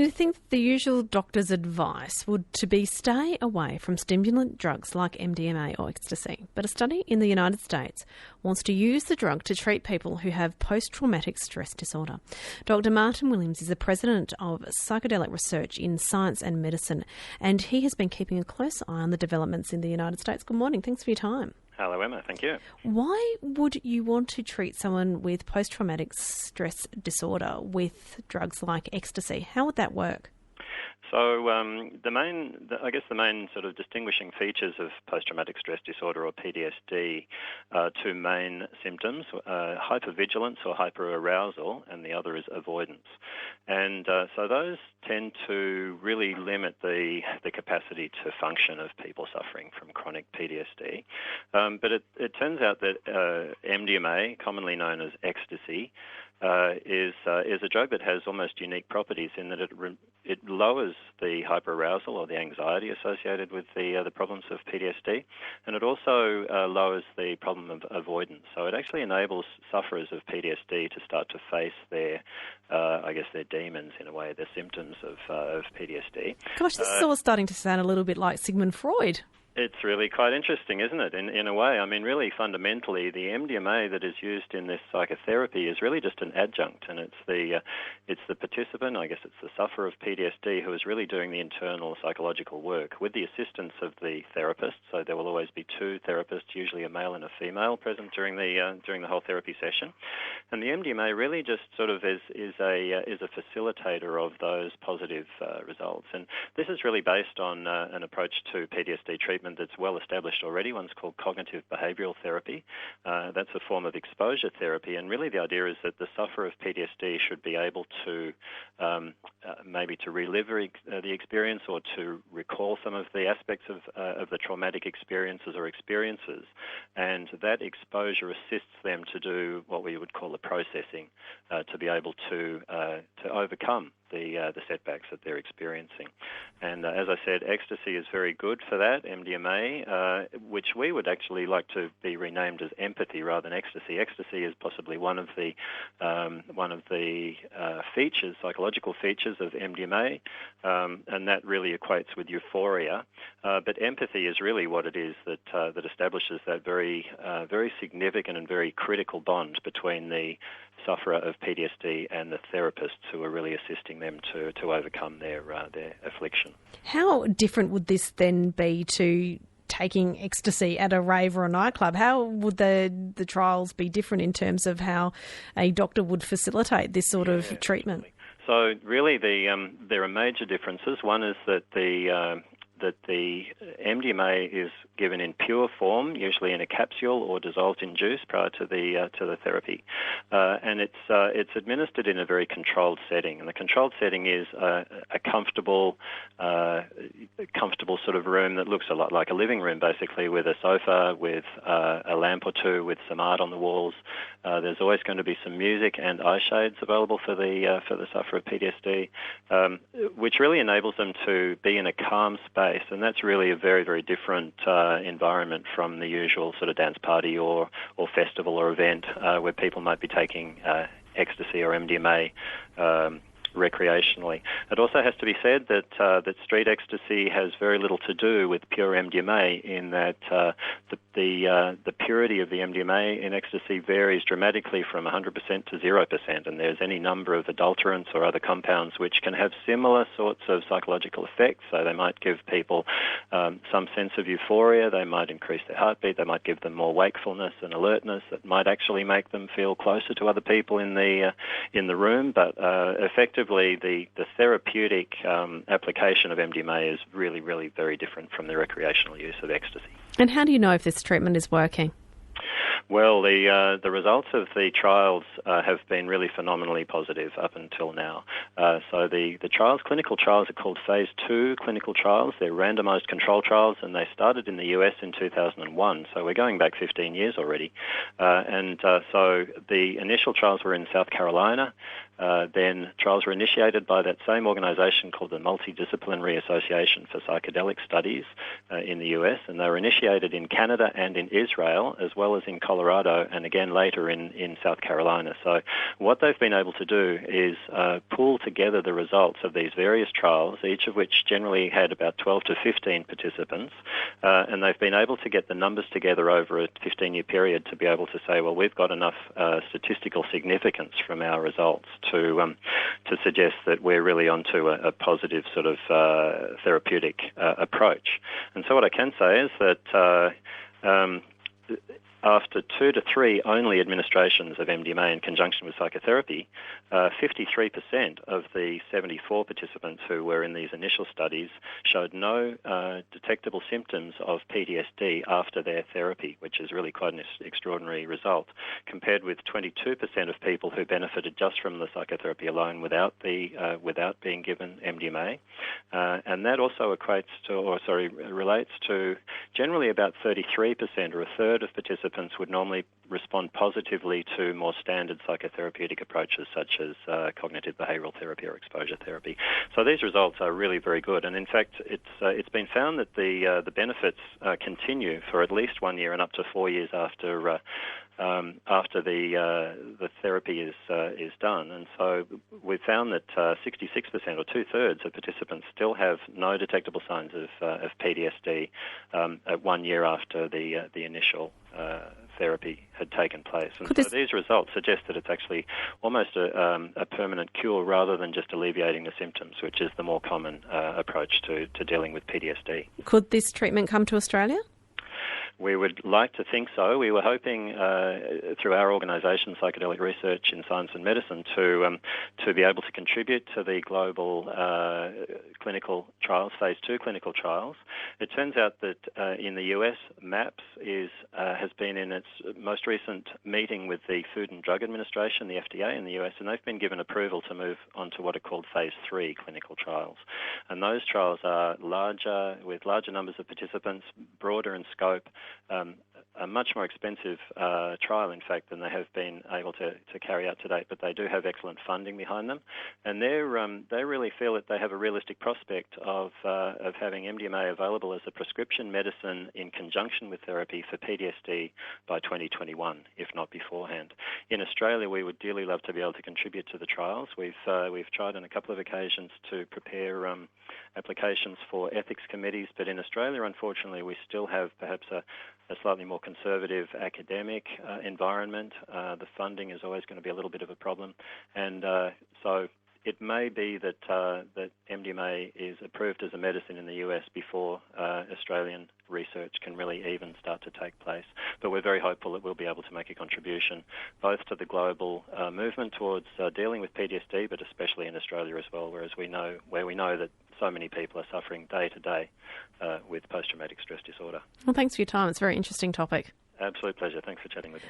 You'd think the usual doctor's advice would to be stay away from stimulant drugs like MDMA or ecstasy, but a study in the United States wants to use the drug to treat people who have post-traumatic stress disorder. Dr. Martin Williams is the president of Psychedelic Research in Science and Medicine, and he has been keeping a close eye on the developments in the United States. Good morning. Thanks for your time. Hello, Emma. Thank you. Why would you want to treat someone with post-traumatic stress disorder with drugs like ecstasy? How would that work? So the main sort of distinguishing features of post-traumatic stress disorder or PTSD are two main symptoms, hypervigilance or hyperarousal, and the other is avoidance. And so those tend to really limit the capacity to function of people suffering from chronic PTSD. But it turns out that MDMA, commonly known as ecstasy, is a drug that has almost unique properties in that it lowers the hyperarousal or the anxiety associated with the problems of PTSD, and it also lowers the problem of avoidance. So it actually enables sufferers of PTSD to start to face their demons in a way, their symptoms of PTSD. Gosh, this is all starting to sound a little bit like Sigmund Freud. It's really quite interesting, isn't it, in a way? I mean, really fundamentally, the MDMA that is used in this psychotherapy is really just an adjunct, and it's the participant, I guess it's the sufferer of PTSD, who is really doing the internal psychological work with the assistance of the therapist. So there will always be two therapists, usually a male and a female, present during the whole therapy session. And the MDMA really just sort of is a facilitator of those positive results. And this is really based on an approach to PTSD treatment that's well established already. One's called cognitive behavioural therapy. That's a form of exposure therapy, and really the idea is that the sufferer of PTSD should be able to maybe to relive the experience or to recall some of the aspects of the traumatic experiences, and that exposure assists them to do what we would call the processing, to be able to overcome the setbacks that they're experiencing. And as I said, ecstasy is very good for that, MDMA, which we would actually like to be renamed as empathy rather than ecstasy. Ecstasy is possibly one of the features, psychological features of MDMA, and that really equates with euphoria. But empathy is really what it is that establishes that very significant and very critical bond between the sufferer of PTSD and the therapists who are really assisting them to overcome their affliction. How different would this then be to taking ecstasy at a rave or a nightclub? How would the trials be different in terms of how a doctor would facilitate this sort of treatment? So really there are major differences. One is that the MDMA is given in pure form, usually in a capsule or dissolved in juice prior to the therapy, and it's administered in a very controlled setting. And the controlled setting is a comfortable sort of room that looks a lot like a living room, basically, with a sofa, with a lamp or two, with some art on the walls. There's always going to be some music and eye shades available for the sufferer of PTSD, which really enables them to be in a calm space, and that's really a very, very different environment from the usual sort of dance party or festival or event where people might be taking ecstasy or MDMA recreationally. It also has to be said that street ecstasy has very little to do with pure MDMA, in that the purity of the MDMA in ecstasy varies dramatically from 100% to 0%, and there's any number of adulterants or other compounds which can have similar sorts of psychological effects. So they might give people some sense of euphoria, they might increase their heartbeat, they might give them more wakefulness and alertness, that might actually make them feel closer to other people in the room, but effectively the therapeutic application of MDMA is really, really very different from the recreational use of ecstasy. And how do you know if this treatment is working? Well, the results of the trials have been really phenomenally positive up until now. So the clinical trials are called Phase 2 clinical trials. They're randomized control trials, and they started in the US in 2001. So we're going back 15 years already. So the initial trials were in South Carolina, then trials were initiated by that same organisation called the Multidisciplinary Association for Psychedelic Studies in the US, and they were initiated in Canada and in Israel, as well as in Colorado, and again later in South Carolina. So what they've been able to do is pull together the results of these various trials, each of which generally had about 12 to 15 participants, and they've been able to get the numbers together over a 15-year period to be able to say, well, we've got enough statistical significance from our results to suggest that we're really onto a positive sort of therapeutic approach. And so what I can say is that after 2 to 3 only administrations of MDMA in conjunction with psychotherapy, 53% of the 74 participants who were in these initial studies showed no detectable symptoms of PTSD after their therapy, which is really quite an extraordinary result, compared with 22% of people who benefited just from the psychotherapy alone without being given MDMA. And that also relates to generally about 33% or a third of participants would normally respond positively to more standard psychotherapeutic approaches such as cognitive behavioural therapy or exposure therapy. So these results are really very good, and in fact it's been found that the benefits continue for at least 1 year and up to 4 years after the therapy is done. And so we've found that 66% or two-thirds of participants still have no detectable signs of PTSD at 1 year after the initial therapy had taken place. And so these results suggest that it's actually almost a permanent cure rather than just alleviating the symptoms, which is the more common approach to dealing with PTSD. Could this treatment come to Australia? We would like to think so. We were hoping through our organisation, Psychedelic Research in Science and Medicine, to be able to contribute to the global clinical trials, phase 2 clinical trials. It turns out that in the US, MAPS has been in its most recent meeting with the Food and Drug Administration, the FDA in the US, and they've been given approval to move on to what are called phase 3 clinical trials. And those trials are larger, with larger numbers of participants, broader in scope, a much more expensive trial, in fact, than they have been able to carry out to date, but they do have excellent funding behind them, and they really feel that they have a realistic prospect of having MDMA available as a prescription medicine in conjunction with therapy for PTSD by 2021, if not beforehand. In Australia, we would dearly love to be able to contribute to the trials. We've tried on a couple of occasions to prepare applications for ethics committees, but in Australia, unfortunately, we still have perhaps a slightly more conservative academic environment. The funding is always going to be a little bit of a problem, and so it may be that MDMA is approved as a medicine in the US before Australian research can really even start to take place. But we're very hopeful that we'll be able to make a contribution both to the global movement towards dealing with PTSD, but especially in Australia as well, where we know that so many people are suffering day to day with post-traumatic stress disorder. Well, thanks for your time. It's a very interesting topic. Absolute pleasure. Thanks for chatting with me.